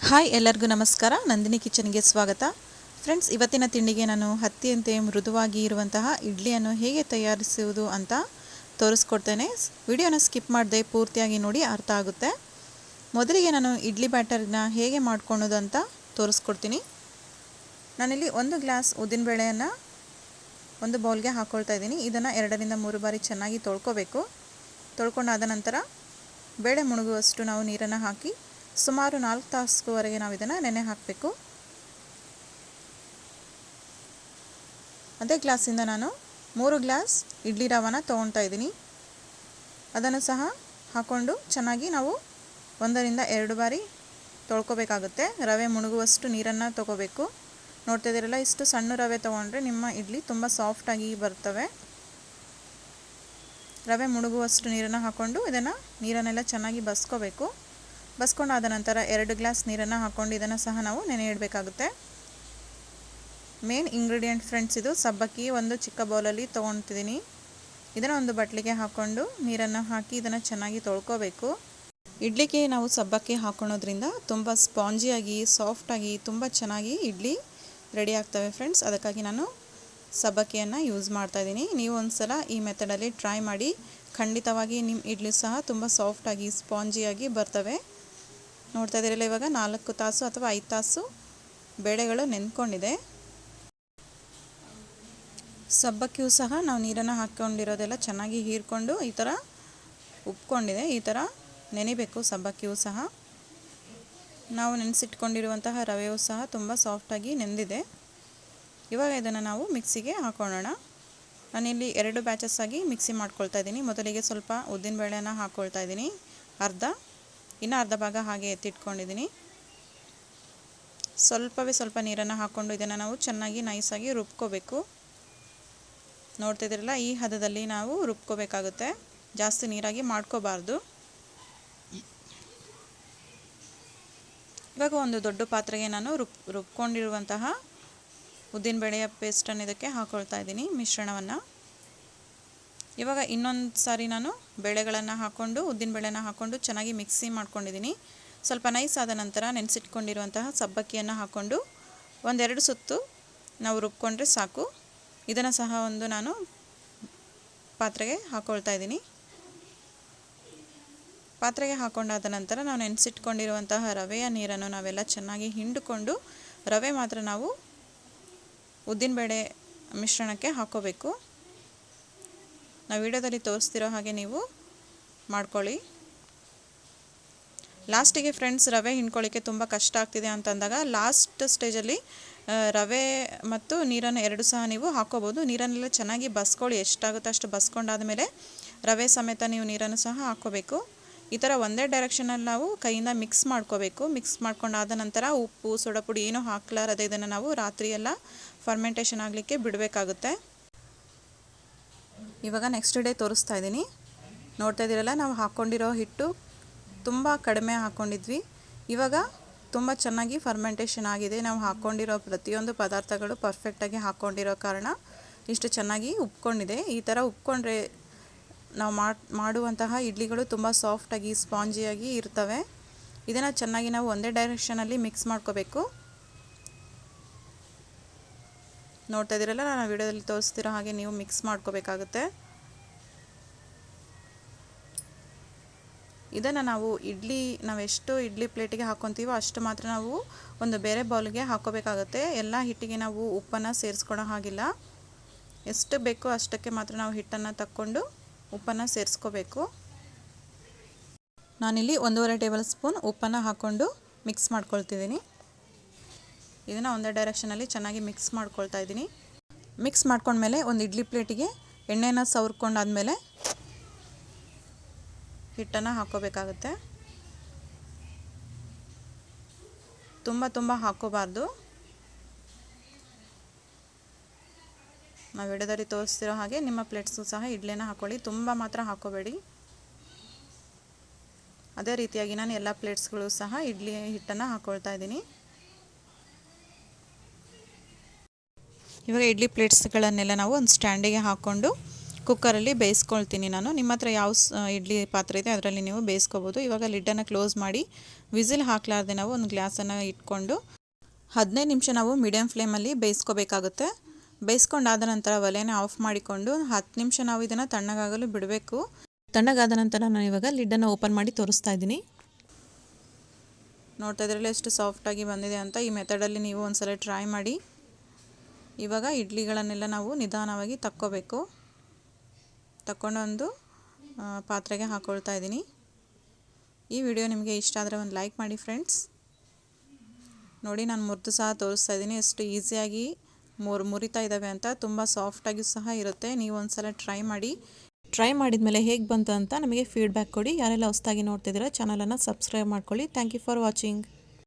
Hi ಎಲ್ಲರಿಗೂ ನಮಸ್ಕಾರ. ನಂದಿನಿ ಕಿಚನ್ಗೆ ಸ್ವಾಗತ. ಫ್ರೆಂಡ್ಸ್, ಇವತ್ತಿನ ತಿಂಡಿಗೆ ನಾನು ಹತ್ತಿಯಂತೆ ಮೃದುವಾಗಿ ಇರುವಂತಹ ಇಡ್ಲಿಯನ್ನು ಹೇಗೆ ತಯಾರಿಸುವುದು ಅಂತ ತೋರಿಸ್ಕೊಡ್ತೇನೆ. ವಿಡಿಯೋನ ಸ್ಕಿಪ್ ಮಾಡದೆ ಪೂರ್ತಿಯಾಗಿ ನೋಡಿ, ಅರ್ಥ ಆಗುತ್ತೆ. ಮೊದಲಿಗೆ ನಾನು ಇಡ್ಲಿ ಬ್ಯಾಟರ್ನ ಹೇಗೆ ಮಾಡ್ಕೊಳ್ಳೋದು ಅಂತ ತೋರಿಸ್ಕೊಡ್ತೀನಿ. ನಾನಿಲ್ಲಿ 1 ಗ್ಲಾಸ್ ಉದ್ದಿನಬೇಳೆಯನ್ನು ಒಂದು ಬೌಲ್ಗೆ ಹಾಕ್ಕೊಳ್ತಾ ಇದ್ದೀನಿ. ಇದನ್ನು 2ರಿಂದ 3 ಬಾರಿ ಚೆನ್ನಾಗಿ ತೊಳ್ಕೊಬೇಕು. ತೊಳ್ಕೊಂಡಾದ ನಂತರ ಬೇಳೆ ಮುಳುಗುವಷ್ಟು ನಾವು ನೀರನ್ನು ಹಾಕಿ ಸುಮಾರು 4 ತಾಸುವರೆಗೆ ನಾವು ಇದನ್ನು ನೆನೆ ಹಾಕಬೇಕು. ಅದೇ ಗ್ಲಾಸಿಂದ ನಾನು 3 ಗ್ಲಾಸ್ ಇಡ್ಲಿ ರವೆನ ತೊಗೊಳ್ತಾ ಇದ್ದೀನಿ. ಅದನ್ನು ಸಹ ಹಾಕ್ಕೊಂಡು ಚೆನ್ನಾಗಿ ನಾವು 1ರಿಂದ 2 ಬಾರಿ ತೊಳ್ಕೊಬೇಕಾಗುತ್ತೆ. ರವೆ ಮುಳುಗುವಷ್ಟು ನೀರನ್ನು ತೊಗೋಬೇಕು. ನೋಡ್ತಾ ಇದ್ದೀರಲ್ಲ, ಇಷ್ಟು ಸಣ್ಣ ರವೆ ತೊಗೊಂಡ್ರೆ ನಿಮ್ಮ ಇಡ್ಲಿ ತುಂಬ ಸಾಫ್ಟಾಗಿ ಬರ್ತವೆ. ರವೆ ಮುಳುಗುವಷ್ಟು ನೀರನ್ನು ಹಾಕ್ಕೊಂಡು ನೀರನ್ನೆಲ್ಲ ಚೆನ್ನಾಗಿ ಬಸ್ಕೋಬೇಕು. ಬಸ್ಕೊಂಡಾದ ನಂತರ 2 ಗ್ಲಾಸ್ ನೀರನ್ನು ಹಾಕ್ಕೊಂಡು ಇದನ್ನು ಸಹ ನಾವು ನೆನೆ ಇಡಬೇಕಾಗುತ್ತೆ. ಮೇನ್ ಇಂಗ್ರೀಡಿಯೆಂಟ್ ಫ್ರೆಂಡ್ಸ್, ಇದು ಸಬ್ಬಕ್ಕಿ ಒಂದು ಚಿಕ್ಕ ಬೌಲಲ್ಲಿ ತೊಗೊಳ್ತಿದ್ದೀನಿ. ಇದನ್ನು ಒಂದು ಬಟ್ಲಿಗೆ ಹಾಕ್ಕೊಂಡು ನೀರನ್ನು ಹಾಕಿ ಇದನ್ನು ಚೆನ್ನಾಗಿ ತೊಳ್ಕೊಬೇಕು. ಇಡ್ಲಿಗೆ ನಾವು ಸಬ್ಬಕ್ಕಿ ಹಾಕೊಳ್ಳೋದ್ರಿಂದ ತುಂಬ ಸ್ಪಾಂಜಿಯಾಗಿ ಸಾಫ್ಟಾಗಿ ತುಂಬ ಚೆನ್ನಾಗಿ ಇಡ್ಲಿ ರೆಡಿ ಆಗ್ತವೆ ಫ್ರೆಂಡ್ಸ್. ಅದಕ್ಕಾಗಿ ನಾನು ಸಬ್ಬಕ್ಕಿಯನ್ನು ಯೂಸ್ ಮಾಡ್ತಾಯಿದ್ದೀನಿ. ನೀವು ಒಂದ್ಸಲ ಈ ಮೆಥಡಲ್ಲಿ ಟ್ರೈ ಮಾಡಿ. ಖಂಡಿತವಾಗಿ ನಿಮ್ಮ ಇಡ್ಲಿ ಸಹ ತುಂಬ ಸಾಫ್ಟಾಗಿ ಸ್ಪಾಂಜಿಯಾಗಿ ಬರ್ತವೆ. ನೋಡ್ತಾ ಇದ್ದೀರಲ್ಲ, ಇವಾಗ 4 ತಾಸು ಅಥವಾ 5 ತಾಸು ಬೇಳೆಗಳು ನೆನ್ಕೊಂಡಿದೆ. ಸಬ್ಬಕ್ಕಿಯೂ ಸಹ ನಾವು ನೀರನ್ನು ಹಾಕ್ಕೊಂಡಿರೋದೆಲ್ಲ ಚೆನ್ನಾಗಿ ಹೀರ್ಕೊಂಡು ಈ ಥರ ಉಪ್ಕೊಂಡಿದೆ. ಈ ಥರ ನೆನೆಬೇಕು. ಸಬ್ಬಕ್ಕಿಯೂ ಸಹ ನಾವು ನೆನೆಸಿಟ್ಕೊಂಡಿರುವಂತಹ ರವೆಯೂ ಸಹ ತುಂಬ ಸಾಫ್ಟಾಗಿ ನೆಂದಿದೆ. ಇವಾಗ ಇದನ್ನು ನಾವು ಮಿಕ್ಸಿಗೆ ಹಾಕೊಳ್ಳೋಣ. ನಾನಿಲ್ಲಿ 2 ಬ್ಯಾಚಸ್ ಆಗಿ ಮಿಕ್ಸಿ ಮಾಡ್ಕೊಳ್ತಾ ಇದ್ದೀನಿ. ಮೊದಲಿಗೆ ಸ್ವಲ್ಪ ಉದ್ದಿನಬೇಳೆನ ಹಾಕ್ಕೊಳ್ತಾ ಇದ್ದೀನಿ, ಇನ್ನು ಅರ್ಧ ಭಾಗ ಹಾಗೆ ಎತ್ತಿಟ್ಕೊಂಡಿದ್ದೀನಿ. ಸ್ವಲ್ಪ ನೀರನ್ನು ಹಾಕ್ಕೊಂಡು ಇದನ್ನು ನಾವು ಚೆನ್ನಾಗಿ ನೈಸಾಗಿ ರುಬ್ಕೋಬೇಕು. ನೋಡ್ತಾ ಇದ್ದೀರಲ್ಲ, ಈ ಹದದಲ್ಲಿ ನಾವು ರುಬ್ಕೋಬೇಕಾಗುತ್ತೆ. ಜಾಸ್ತಿ ನೀರಾಗಿ ಮಾಡ್ಕೋಬಾರ್ದು. ಇವಾಗ ಒಂದು ದೊಡ್ಡ ಪಾತ್ರೆಗೆ ನಾನು ರುಬ್ಕೊಂಡಿರುವಂತಹ ಉದ್ದಿನಬೇಳೆಯ ಪೇಸ್ಟನ್ನು ಇದಕ್ಕೆ ಹಾಕ್ಕೊಳ್ತಾ ಇದ್ದೀನಿ, ಮಿಶ್ರಣವನ್ನು. ಇವಾಗ ಇನ್ನೊಂದು ಸಾರಿ ನಾನು ಬೇಳೆಗಳನ್ನು ಹಾಕ್ಕೊಂಡು ಉದ್ದಿನಬೇಳೆನ ಹಾಕ್ಕೊಂಡು ಚೆನ್ನಾಗಿ ಮಿಕ್ಸಿ ಮಾಡ್ಕೊಂಡಿದ್ದೀನಿ. ಸ್ವಲ್ಪ ನೈಸ್ ಆದ ನಂತರ ನೆನೆಸಿಟ್ಕೊಂಡಿರುವಂತಹ ಸಬ್ಬಕ್ಕಿಯನ್ನು ಹಾಕ್ಕೊಂಡು 1-2 ಸುತ್ತು ನಾವು ರುಬ್ಕೊಂಡ್ರೆ ಸಾಕು. ಇದನ್ನು ಸಹ ಒಂದು ನಾನು ಪಾತ್ರೆಗೆ ಹಾಕ್ಕೊಳ್ತಾ ಇದ್ದೀನಿ. ಪಾತ್ರೆಗೆ ಹಾಕ್ಕೊಂಡಾದ ನಂತರ ನಾವು ನೆನೆಸಿಟ್ಕೊಂಡಿರುವಂತಹ ರವೆಯ ನೀರನ್ನು ನಾವೆಲ್ಲ ಚೆನ್ನಾಗಿ ಹಿಂಡಿಕೊಂಡು ರವೆ ಮಾತ್ರ ನಾವು ಉದ್ದಿನಬೇಳೆ ಮಿಶ್ರಣಕ್ಕೆ ಹಾಕ್ಕೋಬೇಕು. ನಾವು ವಿಡಿಯೋದಲ್ಲಿ ತೋರಿಸ್ತಿರೋ ಹಾಗೆ ನೀವು ಮಾಡ್ಕೊಳ್ಳಿ. ಲಾಸ್ಟಿಗೆ ಫ್ರೆಂಡ್ಸ್, ರವೆ ಹಿಂಡ್ಕೊಳ್ಳಿಕ್ಕೆ ತುಂಬ ಕಷ್ಟ ಆಗ್ತಿದೆ ಅಂತಂದಾಗ ಲಾಸ್ಟ್ ಸ್ಟೇಜಲ್ಲಿ ರವೆ ಮತ್ತು ನೀರನ್ನು 2 ಸಹ ನೀವು ಹಾಕ್ಕೋಬೋದು. ನೀರನ್ನೆಲ್ಲ ಚೆನ್ನಾಗಿ ಬಸ್ಕೊಳ್ಳಿ. ಎಷ್ಟಾಗುತ್ತೋ ಅಷ್ಟು ಬಸ್ಕೊಂಡಾದ ಮೇಲೆ ರವೆ ಸಮೇತ ನೀವು ನೀರನ್ನು ಸಹ ಹಾಕ್ಕೋಬೇಕು. ಈ ಥರ ಒಂದೇ ಡೈರೆಕ್ಷನಲ್ಲಿ ನಾವು ಕೈಯಿಂದ ಮಿಕ್ಸ್ ಮಾಡ್ಕೋಬೇಕು. ಮಿಕ್ಸ್ ಮಾಡ್ಕೊಂಡಾದ ನಂತರ ಉಪ್ಪು, ಸೋಡಾ ಪುಡಿ ಏನೂ ಹಾಕ್ಲಾರದೆ ಇದನ್ನು ನಾವು ರಾತ್ರಿಯೆಲ್ಲ ಫರ್ಮೆಂಟೇಷನ್ ಆಗಲಿಕ್ಕೆ ಬಿಡಬೇಕಾಗುತ್ತೆ. ಇವಾಗ ನೆಕ್ಸ್ಟ್ ಡೇ ತೋರಿಸ್ತಾ ಇದ್ದೀನಿ. ನೋಡ್ತಾ ಇದ್ದೀರಲ್ಲ, ನಾವು ಹಾಕ್ಕೊಂಡಿರೋ ಹಿಟ್ಟು ತುಂಬ ಕಡಿಮೆ ಹಾಕ್ಕೊಂಡಿದ್ವಿ. ಇವಾಗ ತುಂಬ ಚೆನ್ನಾಗಿ ಫರ್ಮೆಂಟೇಷನ್ ಆಗಿದೆ. ನಾವು ಹಾಕ್ಕೊಂಡಿರೋ ಪ್ರತಿಯೊಂದು ಪದಾರ್ಥಗಳು ಪರ್ಫೆಕ್ಟಾಗಿ ಹಾಕ್ಕೊಂಡಿರೋ ಕಾರಣ ಇಷ್ಟು ಚೆನ್ನಾಗಿ ಉಪ್ಕೊಂಡಿದೆ. ಈ ಥರ ಉಪ್ಕೊಂಡ್ರೆ ನಾವು ಮಾಡುವಂತಹ ಇಡ್ಲಿಗಳು ತುಂಬ ಸಾಫ್ಟಾಗಿ ಸ್ಪಾಂಜಿಯಾಗಿ ಇರ್ತವೆ. ಇದನ್ನು ಚೆನ್ನಾಗಿ ನಾವು ಒಂದೇ ಡೈರೆಕ್ಷನಲ್ಲಿ ಮಿಕ್ಸ್ ಮಾಡ್ಕೋಬೇಕು. ನೋಡ್ತಾ ಇದ್ದೀರಲ್ಲ, ನಾನು ವಿಡಿಯೋದಲ್ಲಿ ತೋರಿಸ್ತಿರೋ ಹಾಗೆ ನೀವು ಮಿಕ್ಸ್ ಮಾಡ್ಕೋಬೇಕಾಗುತ್ತೆ. ಇದನ್ನು ನಾವೆಷ್ಟು ಇಡ್ಲಿ ಪ್ಲೇಟಿಗೆ ಹಾಕ್ಕೊತೀವೋ ಅಷ್ಟು ಮಾತ್ರ ನಾವು ಒಂದು ಬೇರೆ ಬೌಲ್ಗೆ ಹಾಕ್ಕೋಬೇಕಾಗುತ್ತೆ. ಎಲ್ಲ ಹಿಟ್ಟಿಗೆ ನಾವು ಉಪ್ಪನ್ನು ಸೇರಿಸ್ಕೊಳ್ಳೋ ಹಾಗಿಲ್ಲ. ಎಷ್ಟು ಬೇಕೋ ಅಷ್ಟಕ್ಕೆ ಮಾತ್ರ ನಾವು ಹಿಟ್ಟನ್ನು ತಕ್ಕೊಂಡು ಉಪ್ಪನ್ನು ಸೇರಿಸ್ಕೋಬೇಕು. ನಾನಿಲ್ಲಿ 1.5 ಟೇಬಲ್ ಸ್ಪೂನ್ ಉಪ್ಪನ್ನು ಹಾಕ್ಕೊಂಡು ಮಿಕ್ಸ್ ಮಾಡ್ಕೊಳ್ತಿದ್ದೀನಿ. ಇದನ್ನು ಒಂದೇ ಡೈರೆಕ್ಷನಲ್ಲಿ ಚೆನ್ನಾಗಿ ಮಿಕ್ಸ್ ಮಾಡ್ಕೊಳ್ತಾ ಇದ್ದೀನಿ. ಮಿಕ್ಸ್ ಮಾಡ್ಕೊಂಡ್ಮೇಲೆ ಒಂದು ಇಡ್ಲಿ ಪ್ಲೇಟಿಗೆ ಎಣ್ಣೆನ ಸವರ್ಕೊಂಡಾದ್ಮೇಲೆ ಹಿಟ್ಟನ್ನು ಹಾಕ್ಕೋಬೇಕಾಗುತ್ತೆ. ತುಂಬ ಹಾಕ್ಕೋಬಾರ್ದು. ನಾವು ವಿಡಿಯೋದಲ್ಲಿ ತೋರಿಸ್ತಿರೋ ಹಾಗೆ ನಿಮ್ಮ ಪ್ಲೇಟ್ಸ್ಗೂ ಸಹ ಇಡ್ಲಿನ ಹಾಕ್ಕೊಳ್ಳಿ. ತುಂಬ ಮಾತ್ರ ಹಾಕ್ಕೋಬೇಡಿ. ಅದೇ ರೀತಿಯಾಗಿ ನಾನು ಎಲ್ಲ ಪ್ಲೇಟ್ಸ್ಗಳು ಸಹ ಇಡ್ಲಿ ಹಿಟ್ಟನ್ನು ಹಾಕ್ಕೊಳ್ತಾ ಇದ್ದೀನಿ. ಇವಾಗ ಇಡ್ಲಿ ಪ್ಲೇಟ್ಸ್ಗಳನ್ನೆಲ್ಲ ನಾವು ಒಂದು ಸ್ಟ್ಯಾಂಡಿಗೆ ಹಾಕ್ಕೊಂಡು ಕುಕ್ಕರಲ್ಲಿ ಬೇಯಿಸ್ಕೊಳ್ತೀನಿ ನಾನು. ನಿಮ್ಮ ಹತ್ರ ಯಾವ ಇಡ್ಲಿ ಪಾತ್ರೆ ಇದೆ ಅದರಲ್ಲಿ ನೀವು ಬೇಯಿಸ್ಕೋಬೋದು. ಇವಾಗ ಲಿಡ್ಡನ್ನು ಕ್ಲೋಸ್ ಮಾಡಿ ವಿಸಿಲ್ ಹಾಕಲಾರ್ದೆ ನಾವು ಒಂದು ಗ್ಲಾಸನ್ನು ಇಟ್ಕೊಂಡು 15 ನಿಮಿಷ ನಾವು ಮೀಡಿಯಮ್ ಫ್ಲೇಮಲ್ಲಿ ಬೇಯಿಸ್ಕೋಬೇಕಾಗುತ್ತೆ. ಬೇಯಿಸ್ಕೊಂಡಾದ ನಂತರ ಒಲೆನ ಆಫ್ ಮಾಡಿಕೊಂಡು 10 ನಿಮಿಷ ನಾವು ಇದನ್ನು ತಣ್ಣಗಾಗಲು ಬಿಡಬೇಕು. ತಣ್ಣಗಾದ ನಂತರ ನಾನು ಇವಾಗ ಲಿಡ್ಡನ್ನು ಓಪನ್ ಮಾಡಿ ತೋರಿಸ್ತಾ ಇದ್ದೀನಿ. ನೋಡ್ತಾ ಇದ್ರಲ್ಲ ಎಷ್ಟು ಸಾಫ್ಟಾಗಿ ಬಂದಿದೆ ಅಂತ. ಈ ಮೆಥಡಲ್ಲಿ ನೀವು ಒಂದ್ಸಲ ಟ್ರೈ ಮಾಡಿ. ಇವಾಗ ಇಡ್ಲಿಗಳನ್ನೆಲ್ಲ ನಾವು ನಿಧಾನವಾಗಿ ತಕ್ಕೋಬೇಕು. ತಕ್ಕೊಂಡು ಒಂದು ಪಾತ್ರೆಗೆ ಹಾಕ್ಕೊಳ್ತಾ ಇದ್ದೀನಿ. ಈ ವಿಡಿಯೋ ನಿಮಗೆ ಇಷ್ಟ ಆದರೆ ಒಂದು ಲೈಕ್ ಮಾಡಿ ಫ್ರೆಂಡ್ಸ್. ನೋಡಿ ನಾನು ಮುರಿದು ಸಹ ತೋರಿಸ್ತಾ ಇದ್ದೀನಿ ಎಷ್ಟು ಈಸಿಯಾಗಿ ಮುರಿತಾ ಇದ್ದಾವೆ ಅಂತ. ತುಂಬ ಸಾಫ್ಟಾಗಿ ಸಹ ಇರುತ್ತೆ. ನೀವು ಒಂದ್ಸಲ ಟ್ರೈ ಮಾಡಿ. ಟ್ರೈ ಮಾಡಿದ ಮೇಲೆ ಹೇಗೆ ಬಂತು ಅಂತ ನಮಗೆ ಫೀಡ್ಬ್ಯಾಕ್ ಕೊಡಿ. ಯಾರೆಲ್ಲ ಹೊಸದಾಗಿ ನೋಡ್ತಿದ್ದೀರಾ ಚಾನಲನ್ನು ಸಬ್ಸ್ಕ್ರೈಬ್ ಮಾಡ್ಕೊಳ್ಳಿ. Thank you for watching.